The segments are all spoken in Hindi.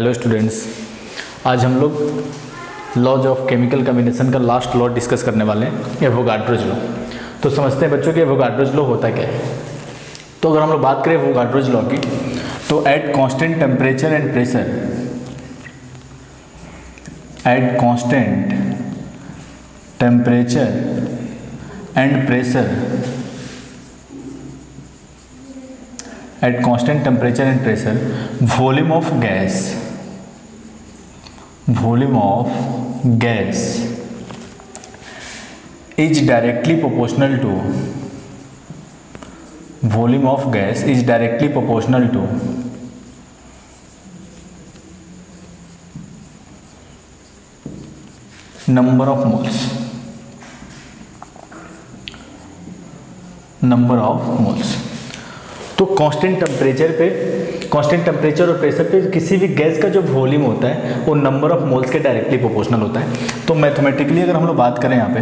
हेलो स्टूडेंट्स, आज हम लोग लॉज ऑफ केमिकल कम्बिनेशन का लास्ट लॉ डिस्कस करने वाले हैं, एवोगाड्रोज लॉ। तो समझते हैं बच्चों कि एवोगाड्रोज लॉ होता क्या है। तो अगर हम लोग बात करें एवोगाड्रोज लॉ की, तो at constant temperature and pressure, eight constant temperature and pressure, at constant temperature and pressure, volume of gas is directly proportional to number of moles। तो कांस्टेंट टेम्परेचर और प्रेशर पे किसी भी गैस का जो वॉल्यूम होता है वो नंबर ऑफ मोल्स के डायरेक्टली प्रोपोर्शनल होता है। तो मैथमेटिकली अगर हम लोग बात करें यहाँ पे,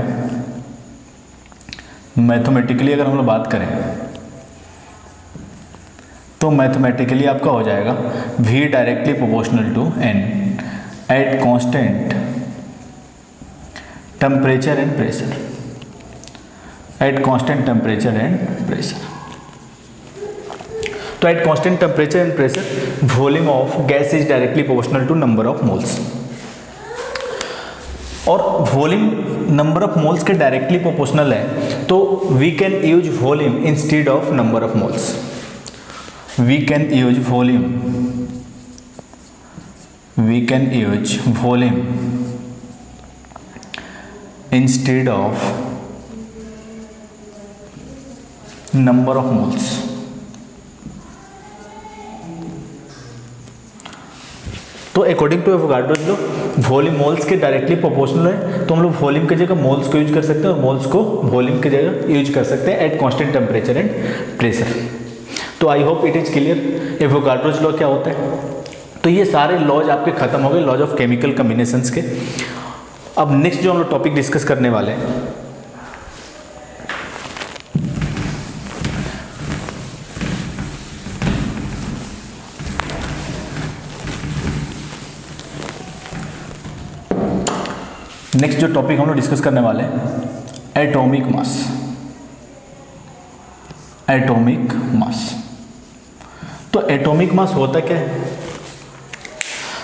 तो मैथमेटिकली आपका हो जाएगा V directly proportional to N at constant temperature and pressure, तो at constant temperature and pressure volume of gas is directly proportional to number of moles. और वॉल्यूम नंबर ऑफ मोल्स के डायरेक्टली प्रोपोर्शनल है, तो we can use volume instead of number of moles. We can use volume instead of number of moles. तो according to Avogadro's law volume moles के डायरेक्टली प्रोपोर्शनल है, तो हम लोग वॉल्यूम की जगह मोल्स को यूज कर सकते हैं और मोल्स को वॉल्यूम की जगह यूज कर सकते हैं at constant temperature and pressure. तो I hope it is clear Avogadro's law क्या होता है। तो ये सारे लॉज आपके खत्म हो गए, लॉज ऑफ केमिकल कम्बिनेशंस के। अब नेक्स्ट जो हम लोग टॉपिक डिस्कस करने वाले हैं, नेक्स्ट जो टॉपिक हम लोग डिस्कस करने वाले हैं, एटॉमिक मास। तो एटॉमिक मास होता क्या है?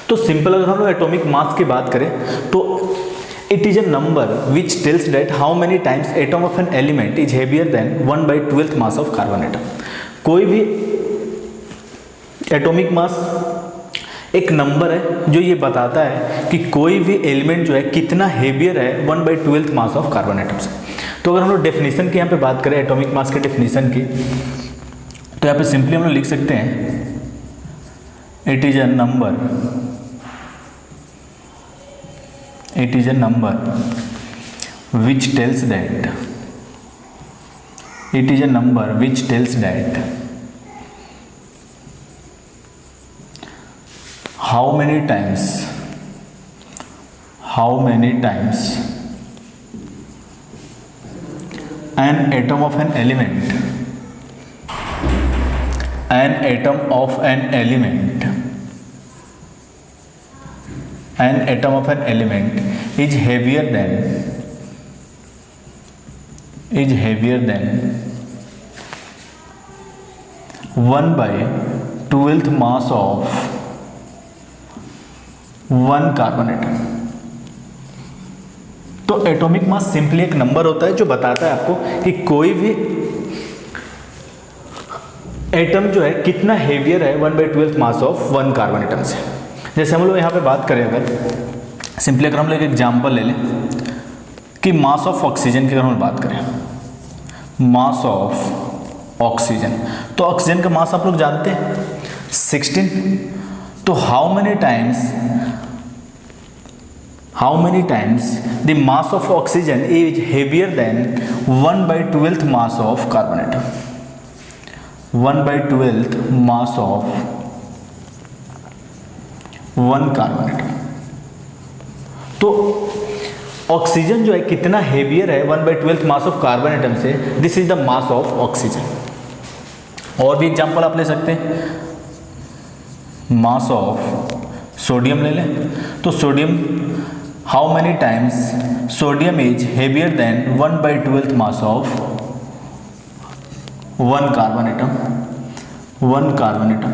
तो सिंपल अगर हम लोग एटॉमिक मास की बात करें तो it is a number which tells that how many times atom of an element is heavier than 1/12 mass of carbon atom. कोई भी एटॉमिक मास एक नंबर है जो ये बताता है कि कोई भी एलिमेंट जो है कितना हेवियर है 1/12 मास ऑफ कार्बन एटम से। तो अगर हम लोग डेफिनेशन की यहाँ पे बात करें, एटॉमिक मास के डेफिनेशन की, तो यहाँ पे सिंपली हम लोग लिख सकते हैं it is a number which tells that how many times an atom of an element is heavier than 1/12 mass of 1 carbon atom. तो एटॉमिक मास सिंपली एक नंबर होता है जो बताता है आपको कि कोई भी एटम जो है कितना हेवियर है 1/12 मास ऑफ 1 कार्बन एटम से। जैसे हम लोग यहाँ पे बात करें, अगर सिंपली अगर हम लोग एक एग्जांपल ले लें कि मास ऑफ ऑक्सीजन की अगर हम बात करें, मास ऑफ ऑक्सीजन, तो ऑक्सीजन का मास आप लोग जानते हैं 16। तो how many times the mass of oxygen is heavier than 1/12 mass of carbon atom, 1/12 mass of 1 carbon atom. तो ऑक्सीजन जो है कितना हेवियर है 1/12 मास ऑफ कार्बन एटम से, this is the mass of oxygen. और भी एग्जांपल आप ले सकते हैं, मास ऑफ सोडियम ले लें, तो sodium how many times sodium is heavier than 1/12 mass of one carbon atom,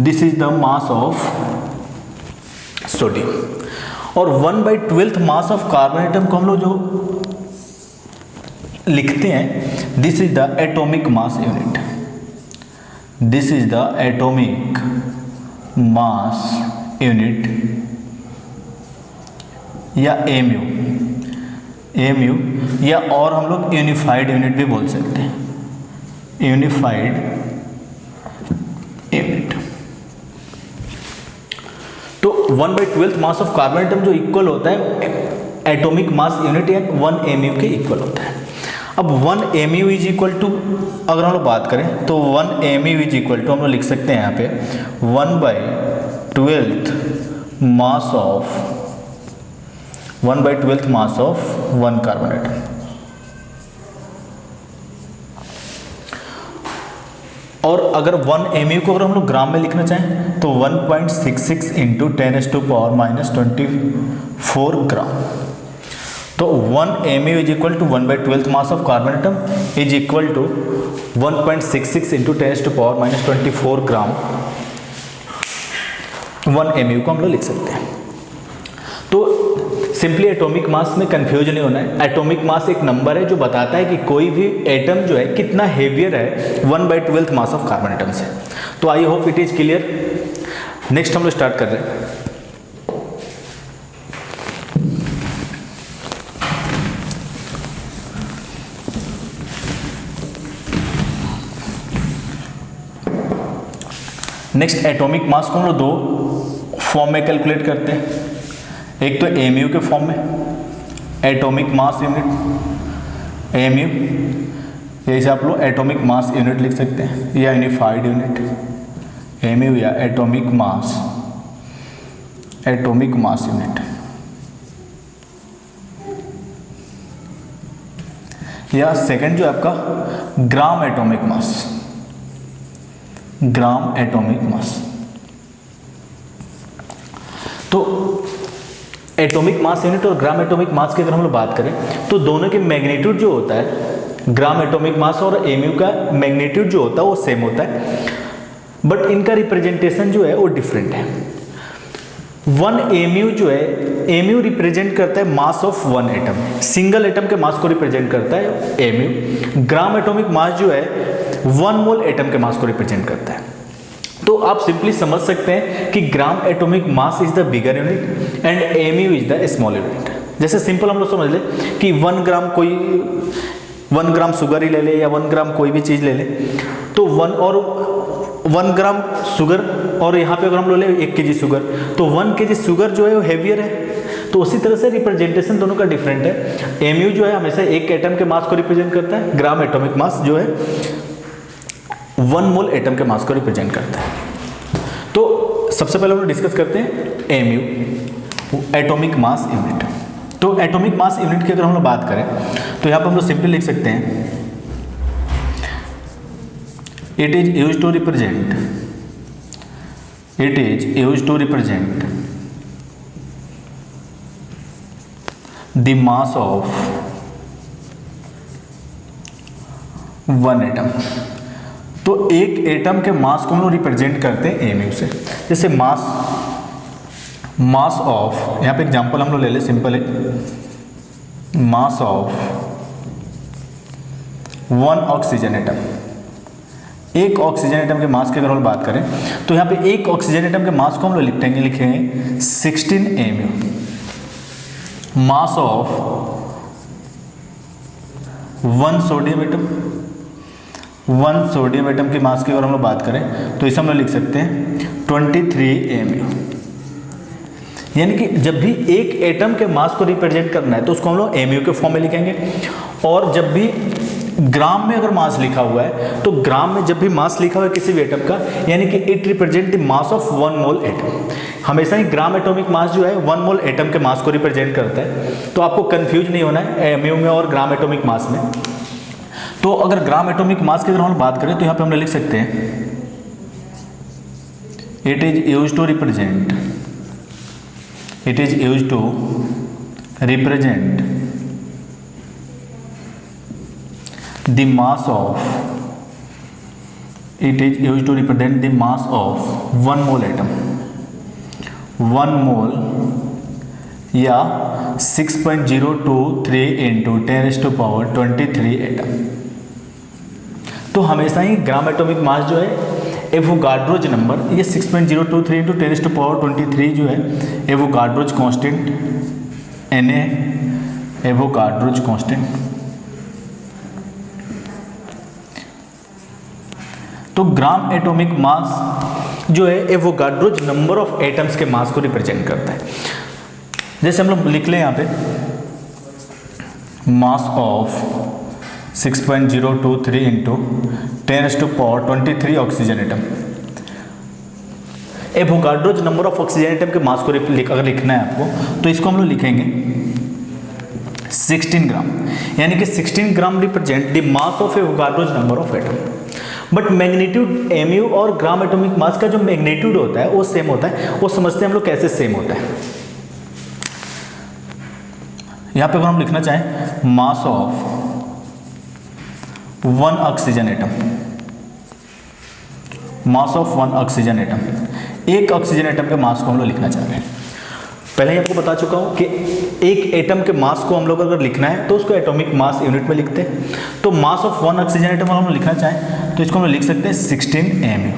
this is the mass of sodium. और 1/12 मास ऑफ कार्बन एटम को हम लोग जो लिखते हैं, this is the atomic mass unit, this is the atomic mass unit या एमयू, या और हम लोग यूनिफाइड यूनिट भी बोल सकते हैं, यूनिफाइड यूनिट। तो 1/12 मास ऑफ कार्बन एटम जो इक्वल होता है एटॉमिक मास यूनिट या 1 mu के इक्वल होता है। अब 1 mu इज इक्वल टू, अगर हम लोग बात करें तो 1 mu इज इक्वल टू हम लोग लिख सकते हैं यहाँ पे 1/12 मास ऑफ 1 कार्बन एटम। और अगर 1 mu को अगर हम लोग ग्राम में लिखना चाहें तो 1.66 × 10⁻24 ग्राम। तो 1 mu is equal to 1/12 mass of carbon atom is equal to 1.66 × 10⁻24 gram 1 mu को हम लोग लिख सकते हैं। तो सिंपली एटॉमिक मास में कंफ्यूज नहीं होना है। एटॉमिक मास एक नंबर है जो बताता है कि कोई भी एटम जो है कितना हेवियर है 1/12 मास ऑफ कार्बन एटम से। तो I hope it is clear. Next हम लोग स्टार्ट कर रहे हैं। नेक्स्ट एटॉमिक मास को हम लोग दो फॉर्म में कैलकुलेट करते हैं। एक तो mu के फॉर्म में, एटॉमिक मास यूनिट mu, जैसे आप लोग एटॉमिक मास यूनिट लिख सकते हैं या यूनिफाइड यूनिट mu या एटॉमिक मास यूनिट, या सेकंड जो आपका ग्राम एटॉमिक मास। तो एटॉमिक मास यूनिट और ग्राम एटॉमिक मास की अगर हम लोग बात करें तो दोनों के मैग्नीट्यूड जो होता है, ग्राम एटॉमिक मास और mu का मैग्नीट्यूड जो होता है वो सेम होता है, बट इनका रिप्रेजेंटेशन जो है वो डिफरेंट है। 1 mu जो है, mu रिप्रेजेंट करता है mass of 1 atom, single atom के मास को रिप्रेजेंट करता है mu। ग्राम एटॉमिक मास जो है 1 मोल एटम के मास को रिप्रेजेंट करता है। तो आप सिंपली समझ सकते हैं कि gram atomic mass is the bigger unit and mu is the small unit. जैसे सिंपल हम लोग समझ ले कि 1 ग्राम शुगर ही ले ले या 1 ग्राम कोई भी चीज़ ले ले, तो 1 ग्राम शुगर और यहाँ पे अगर हम लोग ले 1 kg शुगर, तो 1 kg शुगर जो है वो हेवियर है। तो उसी तरह से रिप्रेजेंटेशन दोनों का डिफरेंट है। mu जो है हमेशा एक एटम के मास को रिप्रेजेंट करता है, ग्राम एटॉमिक मास जो है 1 मोल एटम के मास को रिप्रेजेंट करता है। तो सबसे पहले हम लोग डिस्कस करते हैं mu, एटॉमिक मास यूनिट। तो एटॉमिक मास यूनिट की अगर हम लोग बात करें तो यहाँ पर हम लोग सिंपली लिख सकते हैं it is used to represent the mass of 1 atom. तो एक एटम के मास को हम लोग रिप्रेजेंट करते हैं mu से। जैसे मास ऑफ, यहाँ पे एग्जांपल हम लोग ले ले, सिंपल है, मास ऑफ 1 ऑक्सीजन एटम। एक ऑक्सीजन एटम के मास की अगर हम बात करें तो यहाँ पे एक ऑक्सीजन एटम के मास को हम लोग लिखेंगे 16 mu। Mass of 1 sodium atom के मास की अगर हम लोग बात करें तो इसे हम लोग लिख सकते हैं 23 mu। यानी कि जब भी एक एटम के मास को रिप्रेजेंट करना है तो उसको हम लोग mu के फॉर्म में लिखेंगे। और जब भी ग्राम में अगर मास लिखा हुआ है तो ग्राम में जब भी मास लिखा हुआ है किसी भी एटम का, यानी कि it represent the mass of 1 mole atom. हमेशा ही ग्राम एटॉमिक मास जो है 1 मोल एटम के मास को रिप्रेजेंट करता है। तो आपको कंफ्यूज नहीं होना है mu में और ग्राम एटॉमिक मास में। तो अगर ग्राम एटॉमिक मास की अगर हम बात करें तो यहाँ पे हम लिख सकते हैं it is used to represent it is use to represent the mass of, it is used to represent the mass of one mole atom, one mole या 6.023 into 10⁻23 एटम। तो हमेशा ही ग्राम एटॉमिक मास जो है एवोगाड्रोज नंबर, ये 6.023 into 10⁻23 जो है Avogadro's constant, Na Avogadro's constant. तो ग्राम एटॉमिक मास जो है एवोगाड्रोज नंबर ऑफ एटम्स के मास को रिप्रेजेंट करता है। जैसे हम लोग लिख लें यहाँ पे mass of 6.023 into 10⁻23 oxygen atom. Avogadro's number of oxygen atom के मास को अगर लिखना है आपको तो इसको हम लोग लिखेंगे 16 ग्राम, यानी कि 16 gram represent the mass of Avogadro's number of atom. But magnitude mu और ग्राम एटॉमिक मास का जो मैग्नीट्यूड होता है वो सेम होता है। वो समझते हैं हम लोग कैसे सेम होता है। यहां पे अगर हम लिखना चाहें मास of one oxygen atom, mass of one oxygen atom, एक ऑक्सीजन एटम के मास को हम लोग लिखना चाह रहे हैं। पहले ही आपको बता चुका हूं कि एक एटम के मास को हम लोग अगर लिखना है तो उसको एटॉमिक मास यूनिट में लिखते हैं। तो मास ऑफ वन ऑक्सीजन एटम हम लोग लिखना चाहें तो इसको हम लिख सकते हैं 16 mu,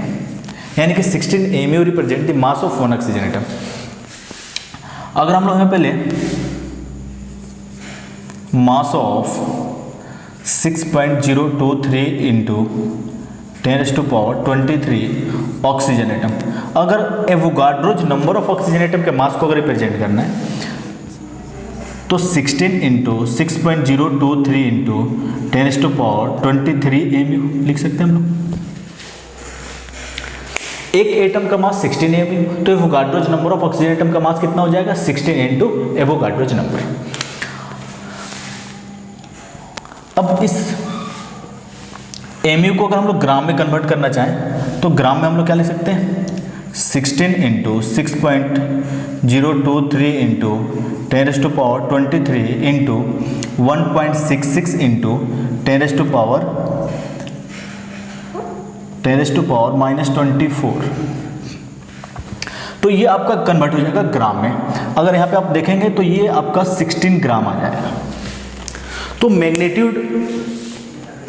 यानी कि 16 mu represent the mass of one oxygen atom. अगर हम लोग यहाँ पे लें मास ऑफ 6.023 इंटू 10⁻23 ऑक्सीजन एटम, अगर Avogadro's number of oxygen atom के मास को अगर रिप्रेजेंट करना है तो 16 इंटू 6.023 इंटू 10⁻23 mu लिख सकते हैं हम लोग। एक एटम का मास 16 mu, तो Avogadro's number of oxygen atom का मास कितना हो जाएगा 16 इंटू एवोगाड्रोज नंबर। अब इस mu को अगर हम लोग ग्राम में कन्वर्ट करना चाहें तो ग्राम में हम लोग क्या लिख सकते हैं 16 इंटू 6.023 इंटू 10⁻23 इंटू 1.66 इंटू 10⁻⁻24। तो ये आपका कन्वर्ट हो जाएगा ग्राम में। अगर यहाँ पे आप देखेंगे तो ये आपका 16 ग्राम आ जाएगा। तो मैग्नीट्यूड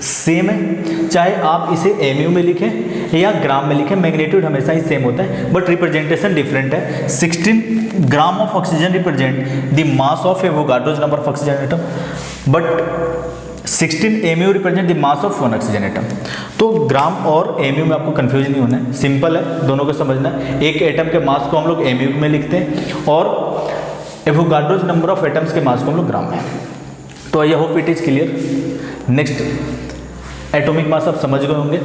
सेम है, चाहे आप इसे mu में लिखें या ग्राम में लिखें, मैग्नीट्यूड हमेशा ही सेम होता है, बट रिप्रेजेंटेशन डिफरेंट है। 16 gram of oxygen represent the mass of Avogadro's number of oxygen atom, but 16 mu represent the mass of one oxygen atom. तो ग्राम और mu में आपको कंफ्यूज नहीं होना है, सिंपल है, दोनों को समझना है। एक एटम के मास को हम लोग mu में लिखते हैं और एवोगाड्रोज नंबर ऑफ एटम्स के मास को हम लोग ग्राम में। तो I hope it is clear. Next atomic mass आप समझ गए होंगे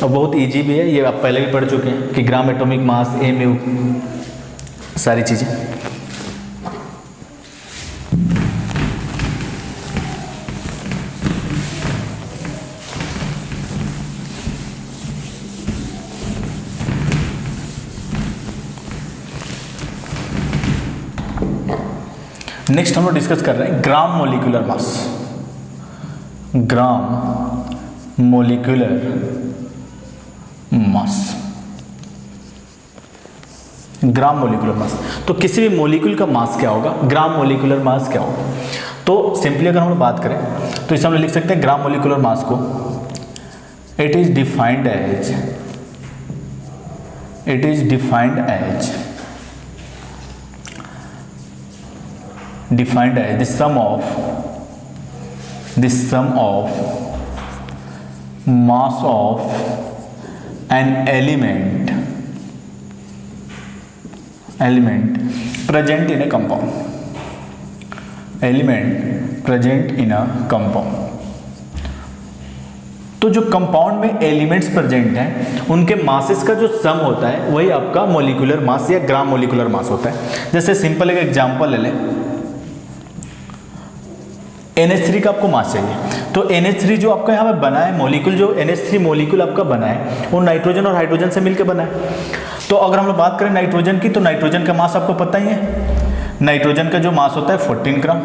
और बहुत इजी भी है, ये आप पहले भी पढ़ चुके हैं कि ग्राम एटॉमिक मास mu सारी चीज़ें। नेक्स्ट हम लोग डिस्कस कर रहे हैं ग्राम मोलिकुलर मास। ग्राम मोलिकुलर मास, ग्राम मोलिकुलर मास। तो किसी भी मोलिक्यूल का मास क्या होगा, ग्राम मोलिकुलर मास क्या होगा। तो सिंपली अगर हम लोग बात करें तो इसे हम लोग लिख सकते हैं ग्राम मोलिकुलर मास को it is defined as the sum of mass of an element present in a compound। तो जो कंपाउंड में एलिमेंट्स प्रेजेंट हैं उनके मासेस का जो सम होता है वही आपका मोलिकुलर मास या ग्राम मोलिकुलर मास होता है। जैसे सिंपल एक एग्जांपल ले लें, NH3 का आपको मास चाहिए, तो NH3 जो आपका यहाँ पे बना है मॉलिक्यूल, जो NH3 मॉलिक्यूल आपका बना है वो नाइट्रोजन और हाइड्रोजन से मिलकर बना है। तो अगर हम लोग बात करें नाइट्रोजन की, तो नाइट्रोजन का मास आपको पता ही है, नाइट्रोजन का जो मास होता है 14 ग्राम,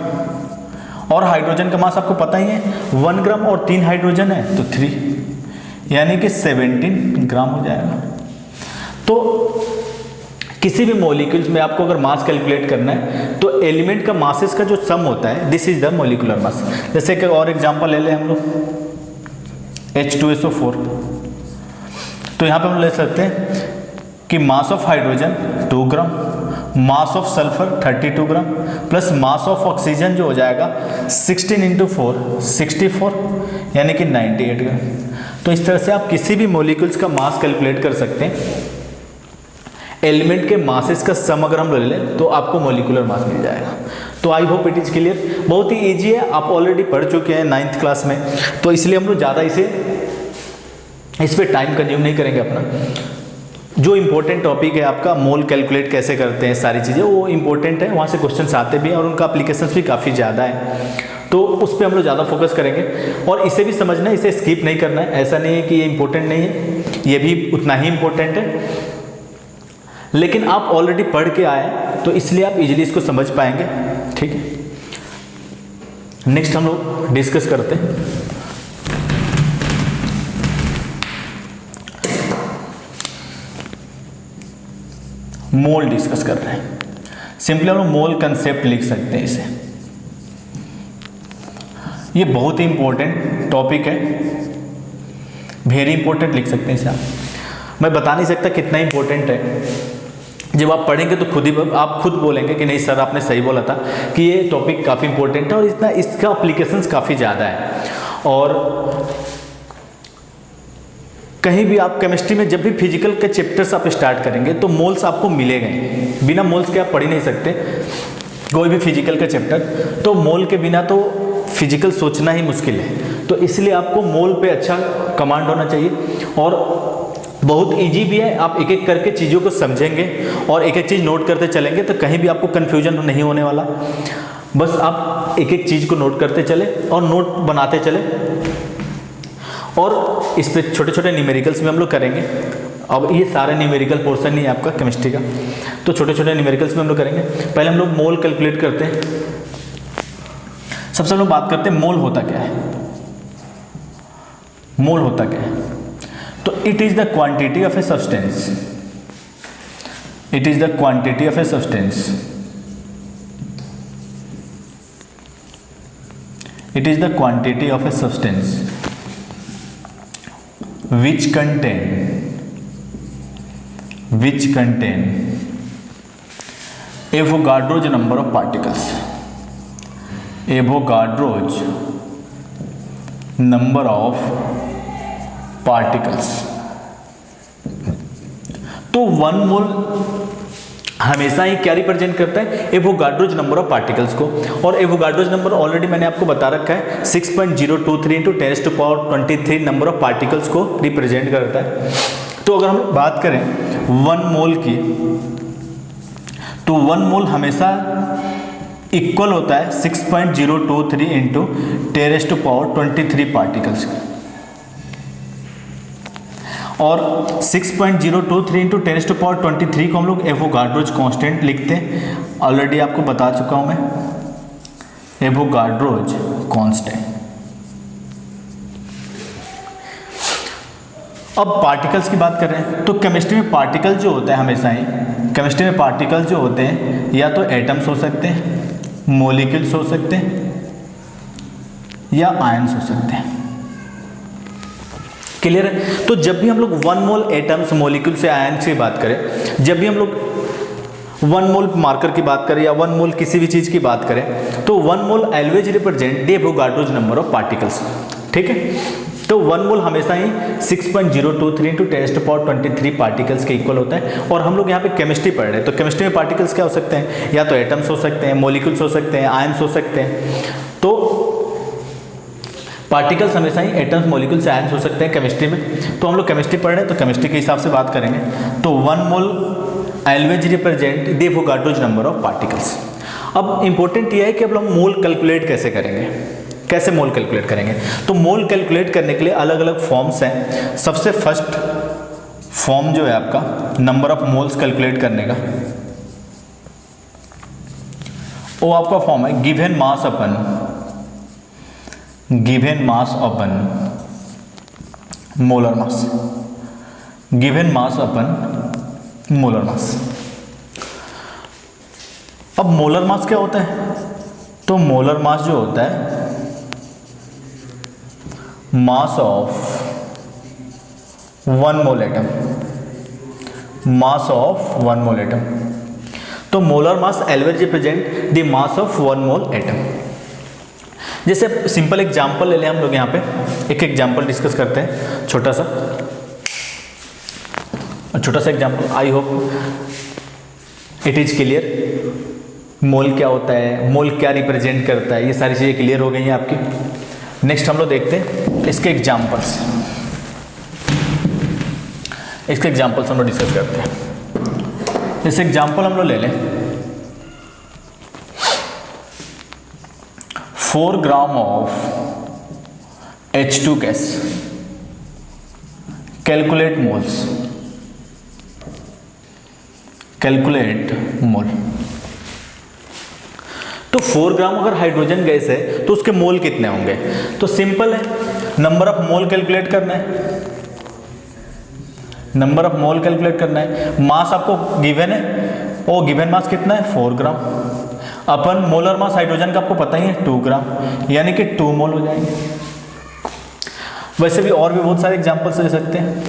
और हाइड्रोजन का मास आपको पता ही है 1 ग्राम, और 3 हाइड्रोजन है तो 3, यानी कि 17 ग्राम हो जाएगा। तो किसी भी मॉलिक्यूल्स में आपको अगर मास कैलकुलेट करना है तो एलिमेंट का मासेस का जो सम होता है, this is the molecular mass. जैसे कि और एग्जांपल ले लें हम लोग H2SO4, तो यहाँ पे हम ले सकते हैं कि mass of hydrogen 2 gram, mass of sulphur 32 gram, plus mass of oxygen जो हो जाएगा 16 × 4 64, यानी कि 98 ग्राम। तो इस तरह से आप किसी भी मॉलिक्यूल्स का मास कैलकुलेट कर सकते हैं। एलिमेंट के मासेस का सम अगर हम ले लें तो आपको मॉलिक्यूलर मास मिल जाएगा। तो I hope it is clear. बहुत ही ईजी है, आप ऑलरेडी पढ़ चुके हैं 9th क्लास में, तो इसलिए हम लोग ज़्यादा इस पर टाइम कंज्यूम नहीं करेंगे अपना। जो इंपॉर्टेंट टॉपिक है आपका मोल कैलकुलेट कैसे करते हैं, सारी चीज़ें वो इंपॉर्टेंट है, वहाँ से क्वेश्चंस आते भी हैं और उनका एप्लीकेशंस भी काफ़ी ज़्यादा है, तो उस पर हम लोग ज़्यादा फोकस करेंगे। और इसे भी समझना है, इसे स्किप नहीं करना है। ऐसा नहीं है कि ये इंपॉर्टेंट नहीं है, ये भी उतना ही इंपॉर्टेंट है, लेकिन आप ऑलरेडी पढ़ के आए तो इसलिए आप इजीली इसको समझ पाएंगे। ठीक है, नेक्स्ट हम लोग डिस्कस करते हैं मोल डिस्कस कर रहे हैं। सिंपली हम लोग मोल कंसेप्ट लिख सकते हैं इसे। ये बहुत ही इंपॉर्टेंट टॉपिक है, वेरी इंपॉर्टेंट लिख सकते हैं इसे आप। मैं बता नहीं सकता कितना इंपॉर्टेंट है, जब आप पढ़ेंगे तो आप खुद बोलेंगे कि नहीं सर आपने सही बोला था कि ये टॉपिक काफ़ी इंपॉर्टेंट है और इसका एप्लीकेशंस काफ़ी ज़्यादा है। और कहीं भी आप केमिस्ट्री में जब भी फिजिकल के चैप्टर्स आप स्टार्ट करेंगे तो मोल्स आपको मिलेगा ही, बिना मोल्स के आप पढ़ ही नहीं सकते कोई भी फिजिकल का चैप्टर। तो मोल के बिना तो फिजिकल सोचना ही मुश्किल है, तो इसलिए आपको मोल पे अच्छा कमांड होना चाहिए। और बहुत इजी भी है, आप एक एक करके चीज़ों को समझेंगे और एक एक चीज़ नोट करते चलेंगे तो कहीं भी आपको कन्फ्यूजन नहीं होने वाला। बस आप एक एक चीज़ को नोट करते चले और नोट बनाते चले, और इस पे छोटे छोटे न्यूमेरिकल्स भी हम लोग करेंगे। अब ये सारे न्यूमेरिकल पोर्शन नहीं है आपका केमिस्ट्री का, तो छोटे छोटे न्यूमेरिकल्स भी हम लोग करेंगे। पहले हम लोग मोल कैलकुलेट करते हैं। सबसे हम लोग बात करते हैं मोल होता क्या है। मोल होता क्या है? तो it is the quantity of a substance, it is the quantity of a substance, it is the quantity of a substance which contain Avogadro's number of particles, Avogadro's number of particles। तो 1 मोल हमेशा ही क्या रिप्रेजेंट करता है? एवोगाड्रोज नंबर ऑफ पार्टिकल्स को। और एवोगाड्रोज नंबर ऑलरेडी मैंने आपको बता रखा है 6.023 × 10⁻23 नंबर ऑफ पार्टिकल्स को रिप्रेजेंट करता है। तो अगर हम बात करें 1 मोल की, तो 1 मोल हमेशा इक्वल होता है 6.023 × 10⁻23 पार्टिकल्स। और 6.023 × 10⁻23 को हम लोग एवोगाड्रोज कांस्टेंट लिखते हैं। ऑलरेडी आपको बता चुका हूं मैं, एवोगाड्रोज कांस्टेंट। अब पार्टिकल्स की बात कर रहे हैं, तो केमिस्ट्री में पार्टिकल जो होता है हमेशा ही, केमिस्ट्री में पार्टिकल जो होते हैं या तो एटम्स हो सकते हैं, मॉलिक्यूल्स हो सकते हैं, या आयंस हो सकते हैं। क्लियर है? तो जब भी हम लोग 1 मोल एटम्स, मॉलिक्यूल से आयंस की बात करें, जब भी हम लोग 1 मोल मार्कर की बात करें या 1 मोल किसी भी चीज़ की बात करें, तो 1 mole always represent the Avogadro's number of particles. ठीक है? तो 1 मोल हमेशा ही 6.023 × 10⁻23 पार्टिकल्स के इक्वल होता है। और हम लोग यहाँ पे केमिस्ट्री पढ़ रहे हैं, तो केमिस्ट्री में पार्टिकल्स क्या हो सकते हैं? या तो एटम्स हो सकते हैं, मॉलिक्यूल्स हो सकते हैं, आयंस हो सकते हैं। तो पार्टिकल्स हमेशा ही एटम्स, मॉलिक्यूल्स, आयंस हो सकते हैं केमिस्ट्री में। तो हम लोग केमिस्ट्री पढ़ रहे हैं तो केमिस्ट्री के हिसाब से बात करेंगे। तो 1 mole always represent the Avogadro's number of particles. अब इंपॉर्टेंट ये है कि अब हम मोल कैलकुलेट कैसे करेंगे, कैसे मोल कैलकुलेट करेंगे। तो मोल कैलकुलेट करने के लिए अलग अलग फॉर्म्स हैं। सबसे फर्स्ट फॉर्म जो है आपका नंबर ऑफ मोल्स कैलकुलेट करने का, वो आपका फॉर्म है गिवन मास अपन मोलर मास, गिवन मास अपन मोलर मास। अब मोलर मास क्या होता है? तो मोलर मास जो होता है mass of 1 mole atom, mass of 1 mole atom. तो molar mass always represent the mass of 1 mole atom. जैसे सिंपल एग्जांपल ले लें हम लोग, यहाँ पे एक एग्जांपल डिस्कस करते हैं, छोटा सा example. I hope it is clear. Mole क्या होता है, मोल क्या रिप्रेजेंट करता है, ये सारी चीज़ें क्लियर हो गई हैं आपकी। नेक्स्ट हम लोग देखते हैं इसके एग्जांपल्स, हम लोग डिस्कस करते हैं। जैसे एग्जांपल हम लोग ले लें 4 gram of H2 gas, calculate moles, calculate mole. तो 4 ग्राम अगर हाइड्रोजन गैस है तो उसके मोल कितने होंगे? तो सिंपल है, नंबर ऑफ मोल कैलकुलेट करना है, नंबर ऑफ मोल कैलकुलेट करना है। मास आपको गिवन है, वो गिवन मास कितना है 4 ग्राम, अपन मोलर मास हाइड्रोजन का आपको पता ही है 2 ग्राम, यानी कि 2 मोल हो जाएंगे। वैसे भी और भी बहुत सारे एग्जांपल्स दे सकते हैं।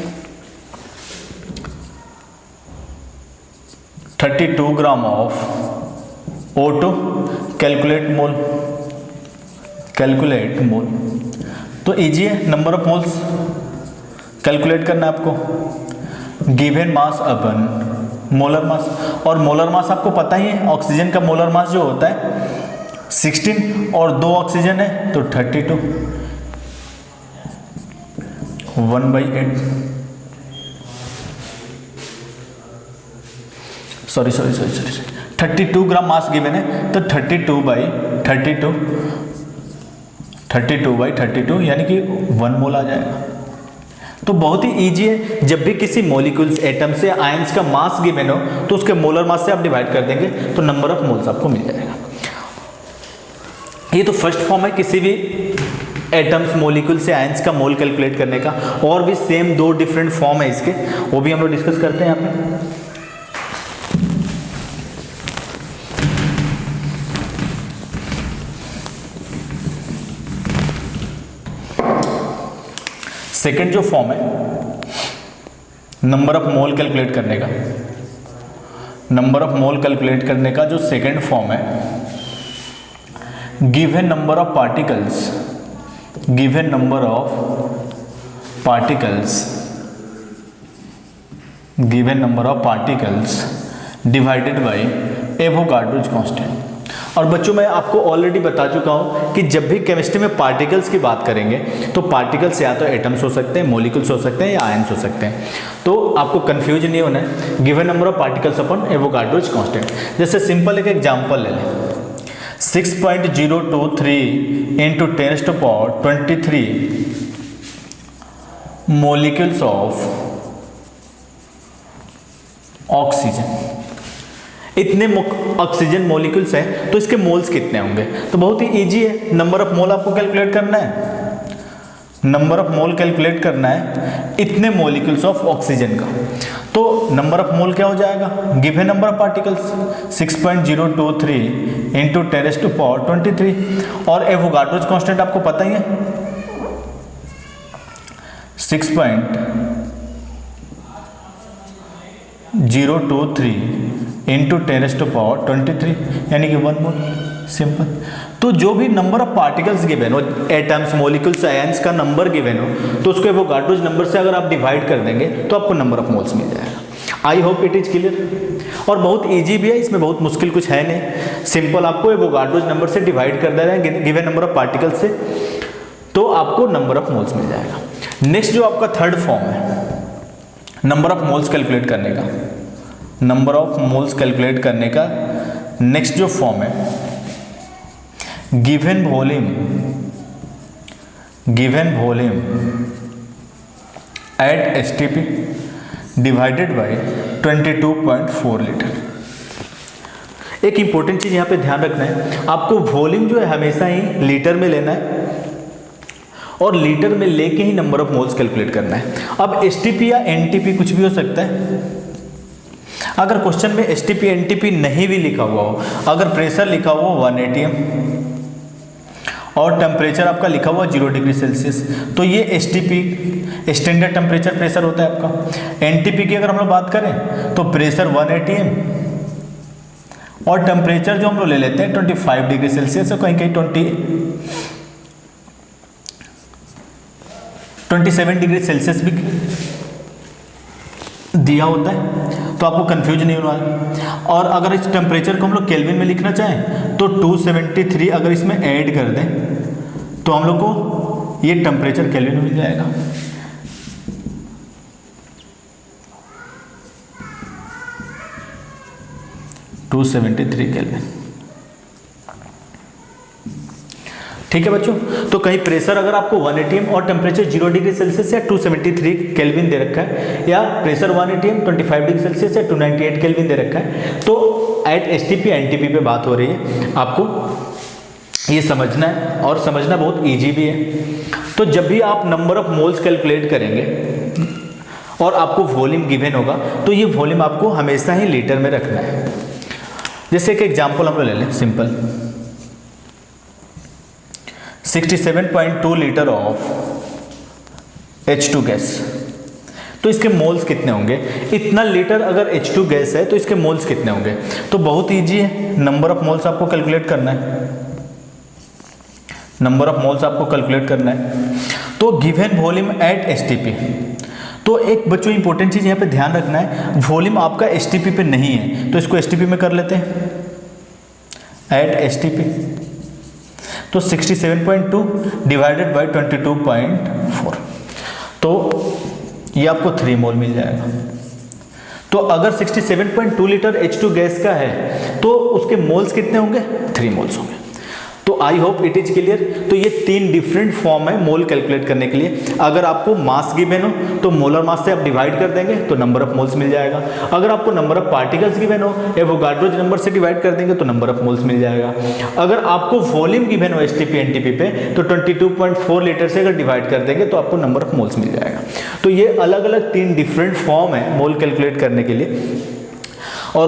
32 gram of O2, calculate mole, calculate mole. तो इजी है, नंबर ऑफ मोल्स कैलकुलेट करना है आपको, गिवन मास अपन मोलर मास। और मोलर मास आपको पता ही है, ऑक्सीजन का मोलर मास जो होता है 16 और 2 ऑक्सीजन है तो 32, 1/8। सॉरी 32 ग्राम मास गिवन है तो 32/32 यानी कि 1 मोल आ जाएगा। तो बहुत ही इजी है, जब भी किसी मॉलिक्यूल्स एटम से आयंस का मास गिवन हो तो उसके मोलर मास से आप डिवाइड कर देंगे तो नंबर ऑफ मोल्स आपको मिल जाएगा। ये तो फर्स्ट फॉर्म है किसी भी एटम्स मॉलिक्यूल से आयंस का मोल कैलकुलेट करने का। और भी सेम 2 डिफरेंट फॉर्म है इसके, वो भी हम लोग डिस्कस करते हैं यहाँ पे। सेकेंड जो फॉर्म है नंबर ऑफ मोल कैलकुलेट करने का, नंबर ऑफ मोल कैलकुलेट करने का जो सेकेंड फॉर्म है, given number of particles, given number of particles, given number of particles divided by Avogadro's constant. और बच्चों मैं आपको ऑलरेडी बता चुका हूं कि जब भी केमिस्ट्री में पार्टिकल्स की बात करेंगे तो पार्टिकल्स या तो एटम्स हो सकते हैं, मॉलिक्यूल्स हो सकते हैं या आयंस हो सकते हैं। तो आपको कंफ्यूजन नहीं होना है, given number of particles upon Avogadro's constant. जैसे सिंपल एक एग्जांपल ले लें, 6.023 इंटू 10⁻23 मॉलिक्यूल्स ऑफ ऑक्सीजन। इतने ऑक्सीजन मॉलिक्यूल्स हैं तो इसके मोल्स कितने होंगे? तो बहुत ही इजी है, नंबर ऑफ मोल आपको कैलकुलेट करना है, नंबर ऑफ मोल कैलकुलेट करना है इतने मॉलिक्यूल्स ऑफ ऑक्सीजन का। तो नंबर ऑफ मोल क्या हो जाएगा, given number of particles 6.023 into 10⁻23 और एवोगाड्रोज कांस्टेंट आपको पता ही है 6.023 इंटू 10⁻23 यानी कि 1 मोल, सिंपल। तो जो भी नंबर ऑफ पार्टिकल्स गिवन हो, एटम्स मॉलिक्यूल्स आयंस का नंबर गिवन हो तो उसको एवोगाड्रोज नंबर से अगर आप डिवाइड कर देंगे तो आपको नंबर ऑफ मोल्स मिल जाएगा। आई होप इट इज क्लियर। और बहुत इजी भी है, इसमें बहुत मुश्किल कुछ है नहीं, सिंपल आपको एवोगाड्रोज नंबर से डिवाइड कर देना है गिवन नंबर ऑफ पार्टिकल्स से तो आपको नंबर ऑफ मोल्स मिल जाएगा। नेक्स्ट जो आपका थर्ड फॉर्म है नंबर ऑफ मोल्स कैलकुलेट करने का, नंबर ऑफ मोल्स कैलकुलेट करने का नेक्स्ट जो फॉर्म है given volume at STP divided by 22.4 litre. एक इंपॉर्टेंट चीज़ यहाँ पे ध्यान रखना है, आपको वॉल्यूम जो है हमेशा ही लीटर में लेना है और लीटर में लेके ही नंबर ऑफ मोल्स कैलकुलेट करना है। अब एसटीपी या एनटीपी कुछ भी हो सकता है। अगर क्वेश्चन में एसटीपी एनटीपी नहीं भी लिखा हुआ हो, अगर प्रेशर लिखा हुआ हो 1 atm और टेम्परेचर आपका लिखा हुआ 0 डिग्री सेल्सियस, तो ये एसटीपी स्टैंडर्ड टेम्परेचर प्रेशर होता है आपका। एनटीपी की अगर हम लोग बात करें तो प्रेशर 1 atm और टेम्परेचर जो हम लोग ले लेते हैं 25 डिग्री सेल्सियस और कहीं कहीं 27 डिग्री सेल्सियस भी दिया होता है, तो आपको कंफ्यूज नहीं होना है। और अगर इस टेम्परेचर को हम लोग केल्विन में लिखना चाहें तो 273 अगर इसमें ऐड कर दें तो हम लोग को ये टेम्परेचर केल्विन में मिल जाएगा। केल्विन, ठीक है बच्चों। तो कहीं प्रेशर अगर आपको 1 atm और टेम्परेचर 0 डिग्री सेल्सियस या 273 केल्विन दे रखा है, या प्रेशर 1 atm 25 डिग्री सेल्सियस या 298 केल्विन दे रखा है, तो एट एसटीपी एनटीपी पे बात हो रही है। आपको ये समझना है और समझना बहुत इजी भी है। तो जब भी आप नंबर ऑफ मोल्स कैलकुलेट करेंगे और आपको वॉल्यूम गिवन होगा, तो ये वॉल्यूम आपको हमेशा ही लीटर में रखना है। जैसे एक एग्जाम्पल हम लोग ले लें simple, 67.2 litre of H2 gas, तो इसके मोल्स कितने होंगे? इतना लीटर अगर H2 गैस है तो इसके मोल्स कितने होंगे? तो बहुत इजी है, नंबर ऑफ मोल्स आपको कैलकुलेट करना है। नंबर ऑफ मोल्स आपको कैलकुलेट करना है। तो गिवन वॉल्यूम एट एसटीपी, तो एक बच्चों इंपॉर्टेंट चीज यहाँ पे ध्यान रखना है, वॉल्यूम आपका एसटीपी पे नहीं है तो इसको एसटीपी में कर लेते हैं, एट एसटीपी। तो 67.2 डिवाइडेड बाई 22.4, तो ये आपको 3 मोल मिल जाएगा। तो अगर 67.2 लीटर H2 गैस का है तो उसके मोल्स कितने होंगे? 3 मोल्स होंगे। तो I hope it is clear. तो ये 3 डिफरेंट फॉर्म है मोल कैलकुलेट करने के लिए। अगर आपको मास गिवन हो तो मोलर मास से आप डिवाइड कर देंगे तो नंबर ऑफ मोल्स मिल जाएगा। अगर आपको नंबर ऑफ पार्टिकल्स गिवन हो एवोगाड्रो नंबर से डिवाइड कर देंगे तो नंबर ऑफ मोल्स मिल जाएगा। अगर आपको वॉल्यूम गिवन हो एसटीपी एनटीपी पे तो 22.4 लीटर से अगर डिवाइड कर देंगे तो आपको नंबर ऑफ मोल्स मिल जाएगा। तो ये अलग अलग 3 डिफरेंट फॉर्म है मोल कैलकुलेट करने के लिए। और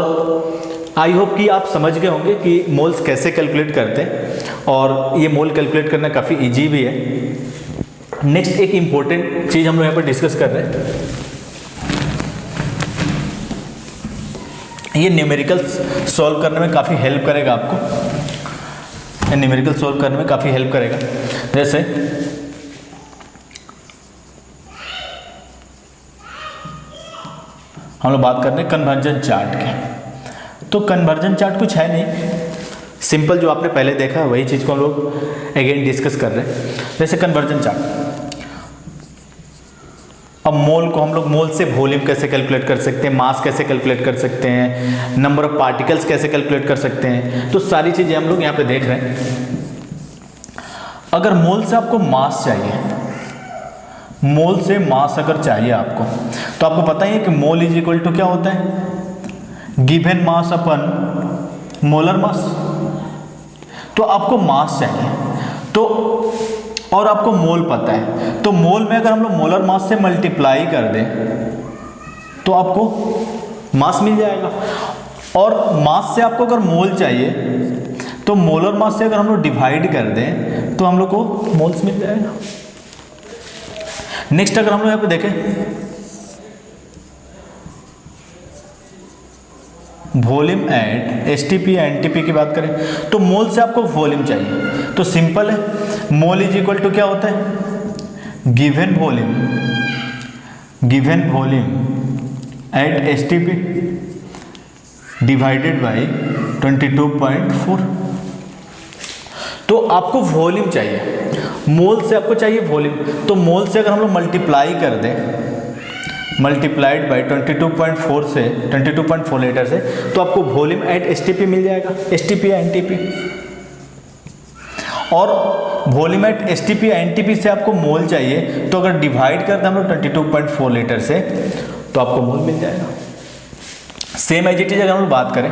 आई होप कि आप समझ गए होंगे कि मोल्स कैसे कैलकुलेट करते हैं और ये मोल कैलकुलेट करना काफ़ी इजी भी है। नेक्स्ट एक इम्पोर्टेंट चीज़ हम लोग यहाँ पर डिस्कस कर रहे हैं, ये न्यूमेरिकल्स सॉल्व करने में काफ़ी हेल्प करेगा आपको। ये न्यूमेरिकल सॉल्व करने में काफ़ी हेल्प करेगा। जैसे हम लोग बात कर रहे हैं कन्वर्जन चार्ट के। तो कन्वर्जन चार्ट कुछ है नहीं, सिंपल जो आपने पहले देखा है वही चीज़ को हम लोग अगेन डिस्कस कर रहे हैं। जैसे कन्वर्जन चार्ट, अब मोल को हम लोग मोल से वॉल्यूम कैसे कैलकुलेट कर सकते हैं, मास कैसे कैलकुलेट कर सकते हैं, नंबर ऑफ पार्टिकल्स कैसे कैलकुलेट कर सकते हैं, तो सारी चीज़ें हम लोग यहाँ पे देख रहे हैं। अगर मोल से आपको मास चाहिए, मोल से मास अगर चाहिए आपको, तो आपको पता ही है कि मोल इज इक्वल टू क्या होता है, गिवन मास अपन मोलर मास। तो आपको मास चाहिए तो और आपको मोल पता है, तो मोल में अगर हम लोग मोलर मास से मल्टीप्लाई कर दें तो आपको मास मिल जाएगा। और मास से आपको अगर मोल चाहिए तो मोलर मास से अगर हम लोग डिवाइड कर दें तो हम लोग को मोल्स मिल जाएगा। नेक्स्ट अगर हम लोग यहाँ पे देखें वॉल्यूम एट एसटीपी एनटीपी की बात करें, तो मोल से आपको वॉल्यूम चाहिए, तो सिंपल है, मोल इज इक्वल टू क्या होता है, given volume at STP divided by 22.4। तो आपको वॉल्यूम चाहिए, मोल से आपको चाहिए वॉल्यूम, तो मोल से अगर हम लोग मल्टीप्लाई कर दें, मल्टीप्लाइड बाई 22.4 से 22.4 लीटर से, तो आपको वॉल्यूम एट एसटीपी मिल जाएगा, एसटीपी या एनटीपी। और वॉल्यूम एट एसटीपी या एनटीपी से आपको मोल चाहिए, तो अगर डिवाइड कर दें हम लोग 22.4 लीटर से तो आपको मोल मिल जाएगा। सेम एज इट इज अगर हम लोग बात करें